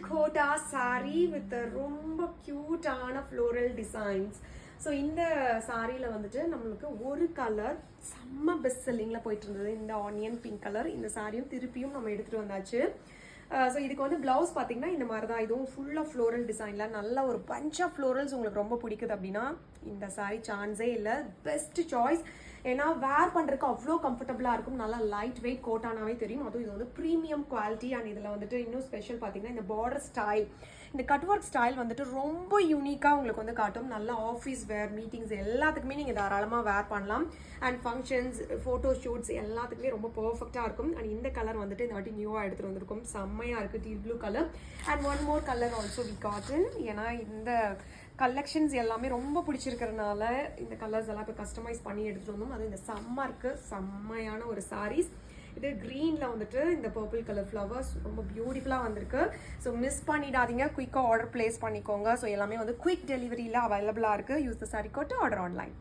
terracotta saree with a ரொம்ப cute-ஆன floral designs. So இந்த சாரியில் வந்துட்டு நம்மளுக்கு ஒரு கலர் செம்ம பெஸ்ட் செல்லிங்கில் போயிட்டு இருந்தது, இந்த ஆனியன் பிங்க் கலர். இந்த சாரியும் திருப்பியும் நம்ம எடுத்துகிட்டு வந்தாச்சு. ஸோ இதுக்கு வந்து ப்ளவுஸ் பார்த்தீங்கன்னா இந்த மாதிரி தான், இதுவும் ஃபுல்லாக ஃப்ளோரல் டிசைனில் நல்ல ஒரு பஞ்ச் ஆஃப் ஃப்ளோரல்ஸ் உங்களுக்கு ரொம்ப பிடிக்குது அப்படின்னா இந்த சாரி சான்ஸே இல்லை, பெஸ்ட் சாய்ஸ். ஏன்னா வேர் பண்ணுறதுக்கு அவ்வளோ கம்ஃபர்டபுளாக இருக்கும், நல்லா லைட் வெயிட் கோட்டானாவே தெரியும். அதுவும் இது வந்து ப்ரீமியம் குவாலிட்டி. அண்ட் இதில் வந்துட்டு இன்னும் ஸ்பெஷல் பார்த்தீங்கன்னா இந்த பார்டர் ஸ்டைல், இந்த கட் ஒர்க் ஸ்டைல் வந்துட்டு ரொம்ப யூனிக்காக உங்களுக்கு வந்து காட்டும். நல்ல ஆஃபீஸ் வேர், மீட்டிங்ஸ் எல்லாத்துக்குமே நீங்கள் தாராளமாக வேர் பண்ணலாம். அண்ட் ஃபங்க்ஷன்ஸ், ஃபோட்டோ ஷூட்ஸ் எல்லாத்துக்குமே ரொம்ப பர்ஃபெக்டாக இருக்கும். அண்ட் இந்த கலர் வந்துட்டு இந்த வாட்டி நியூவாக எடுத்துகிட்டு வந்திருக்கும், செம்மையாக இருக்குது, teal blue colour. And one more colour also we cotton. ஏன்னா இந்த கலெக்ஷன்ஸ் எல்லாமே ரொம்ப பிடிச்சிருக்கிறதுனால இந்த கலர்ஸ் எல்லாம் இப்போ கஸ்டமைஸ் பண்ணி எடுத்துகிட்டு வந்தோம். அதுவும் இந்த சம்மருக்கு செம்மையான ஒரு சாரீஸ். இது க்ரீனில் வந்துட்டு இந்த பர்பிள் கலர் ஃப்ளவர்ஸ் ரொம்ப பியூட்டிஃபுல்லாக வந்திருக்கு. ஸோ மிஸ் பண்ணிடாதீங்க, குயிக்காக ஆர்டர் பிளேஸ் பண்ணிக்கோங்க. ஸோ எல்லாமே வந்து குயிக் டெலிவரியில் அவைலபிளாக இருக்குது. Use the sari code to order online.